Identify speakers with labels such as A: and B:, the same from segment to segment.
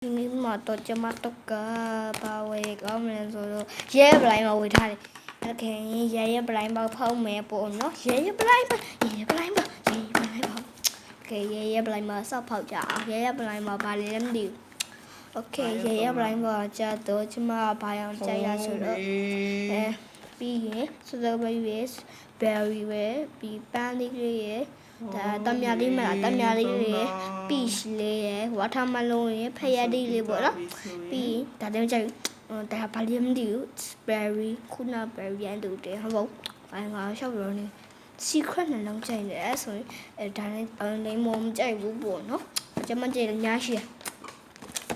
A: ဒီနေ့မှာတော့ကျမတော့ကပါဝဲကောင်းမယ်ဆိုတော့ရဲပလိုင်းမှာဝေထားတယ်။အဲ့ခင်ရဲပလိုင်းပေါက်ဖောက်မယ်ပေါ့နော်။ရဲပလိုင်းပါရဲပလိုင်းပါရဲပလိုင်းပါ။ Okay ရဲပလိုင်းမှာစောက်ဖောက်ကြအောင်။ရဲပလိုင်းမှာဘာလဲမသိဘူး။ Okay ရဲပလိုင်းမှာကြတော့ကျမဘာအောင်ကြိုက်ရဆိုတော့ပြီးရင်စတော်ဘယ်ရီ berry ပဲပြီးပန်းလေးတွေရဲ့ဒါတမယာလေးမလားတမယာလေးတွေ peach လေးရယ် watermelon ရယ်ဖယားလေးလေးပေါ့နော်ပြီးဒါတည်းကြိုက်ဒါဘာလေးမသိဘူး berry ခုန berry ရန်တူတယ်ဟုတ်ပါဘူးငါရှောက်ပြောနေ secret နဲ့လုံးကြိုက်တယ်အဲ့ဆိုရင်ဒါလည်းလိမ္မော်မကြိုက်ဘူးပေါ့နော်ကျမကြိုက်တယ်ညားရှိရ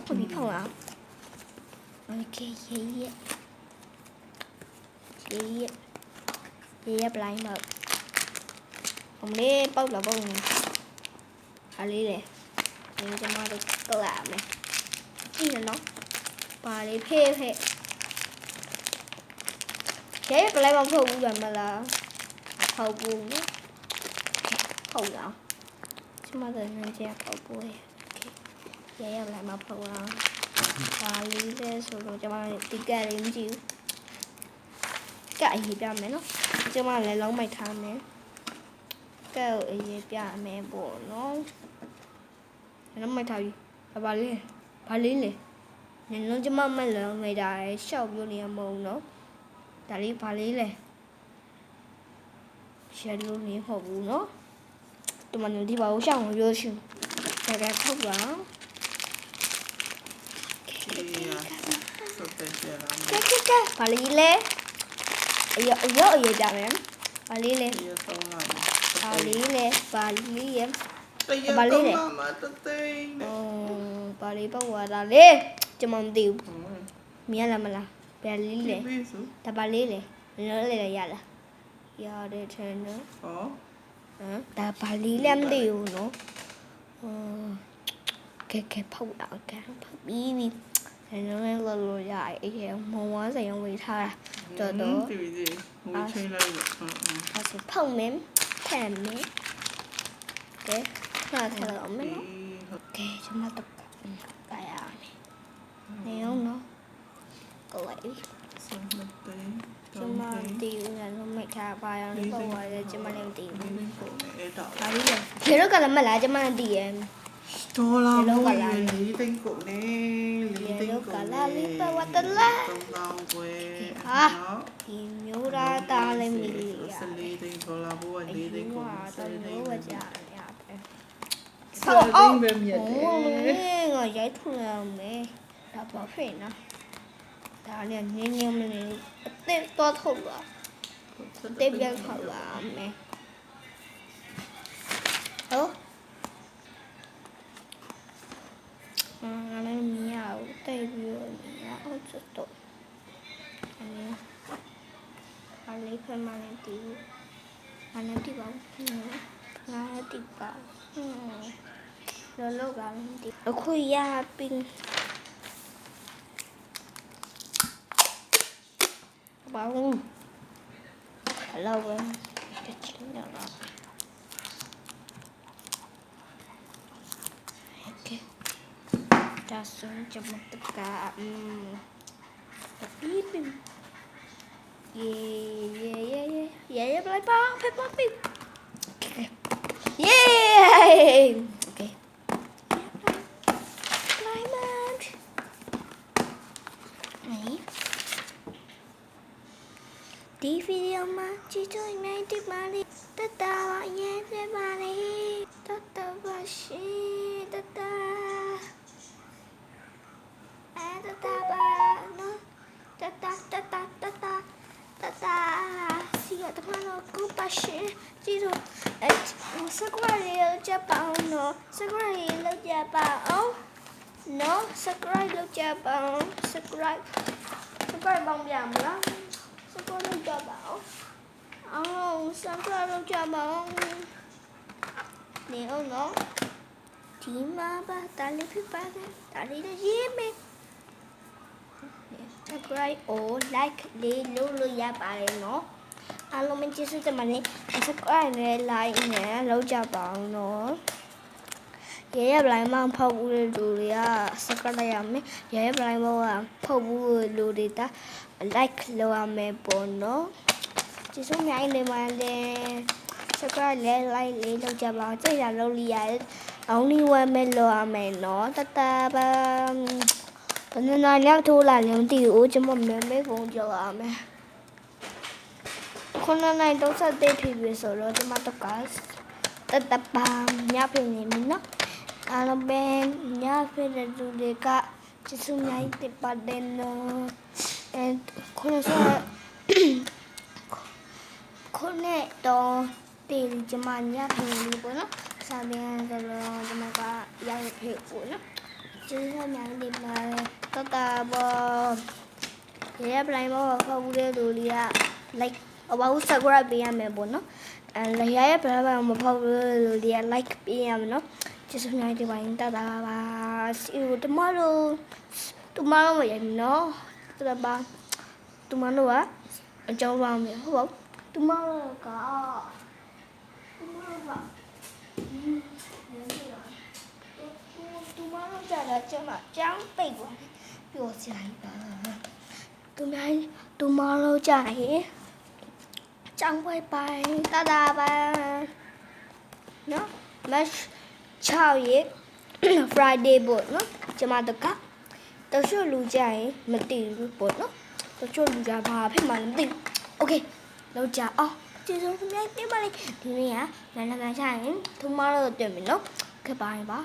A: ဟုတ်ပြီဖောက်လား okay ရေးပလိုင်းတော့ผมလေးပေါက်တော့ပေါက်နေအားလေးလေဒီကျမတို့တော့ရမယ်ကြည့်နော်ပါလေးဖေးရဲပလိုင်းမဖုတ်ဘူးတယ်မလားဖုတ်ဘူးနော်ဖုတ်လားကျမတို့နည်းကြဖုတ်ဘူးရဲပလိုင်းမဖုတ်လားပါလေးလေဆိုတော့ကျမတို့ဒီကလေးမကြည့်ဘူးကအေးပြမယ်နော်ကျမလည်းလုံးမိုက်ထားမယ်ကဲအေးပြမယ်ပေါ့နော်လုံးမိုက်ထားပြီဘာလေးလေနင်တို့ကျမမလုံးမိတာရှောက်ပြောနေရမဟုတ်နော်ဒါလေးဘာလေးလေရှယ်လို့နေဟုတ်ဘူးနော်ဒီမှာဒီဘာကိုရှောက်မပြောရှင်ကဲဖောက်ပါကဲဘာလေးလေအယောကြမယ်ဘာလေးလေဘာလေးလေဘာလေးရဘာလေးလေဘာလေးပေါ့ဝါလာလေကျမမသိဘူးမြင်လားမလားဘာလေးလေဒါဘာလေးလေလောလေရလားရတယ်ထင်နော်ဟမ်ဒါဘာလေးလည်းမသိဘူးနော်ကဲဖောက်တော့ကဲဖောက်ပြီးပြီနော်လည်းလောရအေးမောင်ဝါဆိုင်အောင်ဝေးထားတာတော်
B: ဒီငွေချင်းလိုက်
A: အဲ့ဒါဖောက်မယ်ဖန်မယ်ကဲခါထားတော့မယ်နော်ကဲကျွန်မတော့ကာရမယ်နေအောင်နော်ကိုလိုက်
B: ဆုံးမတဲ့
A: ကျွန်မတီးဦးလည်းမထားပါအောင်လို့ပေါ့ရတယ်ကျွန်မလည်းမတီးဘူး
B: အဲ့တော့
A: ဒါလေးလေရေတော့ကလည်းမလားကျွန်မလည်းတီးရဲ့
B: တော်လာလို့လေးသိန်းကိုလေလေးသိန်းကို
A: ကလာလေးပဝတ်တလာ
B: 3000ကျွဲ
A: ဒီမျိုးတာလည်းမီ
B: စလေးသိန်းဒေါ်လာဘောကလေးသိန်းကိုစလေးသိန်း
A: ဝကြရပဲ
B: စလေးသိန်းပဲမြတ်တယ်
A: ငါရိုက်ထူအောင်မယ်ဒါပေါ့ဖိနော်ဒါလည်းနင်းမနေအသက်တော့ထုတ်ပါတက်ပြတ်ခေါ်ပါမယ်ဟုတ်ငါလည်းမရဘူးတိုက်ပြီးတော့မရအောင်စတော့အားလေးဖမှလည်းတီးငါလည်းတီးပါဘူးငါလည်းတီးပါလောကလည်းတီးအခုရပင်းဘာလို့လောက်ပဲချင်းရတာဒါဆိုကျွန်မတကပြီးပြီယေဘလိုက်ပါဖေးပါပြီယေโอเคလိုက်မန်ဒီဗီဒီယိုမှာကြည့်ကြနိုင်တဲ့ပါလေတတပါရဲ့ပြပါလေတတပါရှိတတစီရတမန်ကူပါရှိကြည့်တော့စကွာရီလောက်ကြပါအောင်နော်စကွာရီလောက်ကြပါအောင်နော် subscribe လောက်ကြပါအောင် subscribe ပေါင်းပြမလား subscribe လောက်ကြပါအောင်subscribe လောက်ကြပါအောင်နေအောင်နော်ဒီမှာပါတားလေးဖြစ်ပါတယ်ဒါလေးရေးမယ် subscribe or like လေးလို့ရပါတယ်နော်အားလုံးမကျေးဇူးတင်ပါတယ် subscribe နဲ့ like နဲ့လုပ်ကြပါအောင်နော်爷爷来嘛泡乌的路里啊，啥个来呀没？爷爷来嘛啊泡乌的路里的，like 路啊没播喏。就是买的嘛的，啥个来路家吧，这下路里啊，only one 没路啊没喏，哒吧，反正那两头来两地，我怎么没工作啊没？可能那都是得皮皮说了，怎么都搞，哒吧，伢皮你们喏。အားလုံးပဲညဖြစ်တဲ့သူတွေကကျေးဇူးများကြီးတင်ပါတယ်နော်ခုနတော့တေးဒီမညဖြစ်နေပေါ့နော်စာပြန်ဆိုတော့ဒီမှာကရောက်ဖြစ်ပေါ့နော်ကျေးဇူးများတင်ပါတယ်တတဘောရဲပလိုင်းဘောဖောက်ဘူးတဲ့လူတွေက like အဘောက် subscribe ပေးရမယ်ပေါ့နော်ရဲပလိုင်းမဖောက်ဘူးတဲ့လူတွေက like ပေးရမယ်နော် Just night divine tada see you tomorrow vậy nó tada ba tomorrow á cho vào miệng không tomorrow có tomorrow trả là cho mà trắng big quá biểu chạy tomorrow chạy trắng bye bye tada ba nó match 6ရက် Friday ပေါ့နော်ကျမတကတချို့လူကြရင်မသိဘူးပေါ့နော်တချို့လူကြဘာဖြစ်မှမသိဘူး Okay လောက်ကြအောင်ကျေးဇူးများတင်ပါလေဒီနေ့ကမနက်ဖြန်ကျရင် tomorrow တွေ့မယ်နော် Goodbye ပါ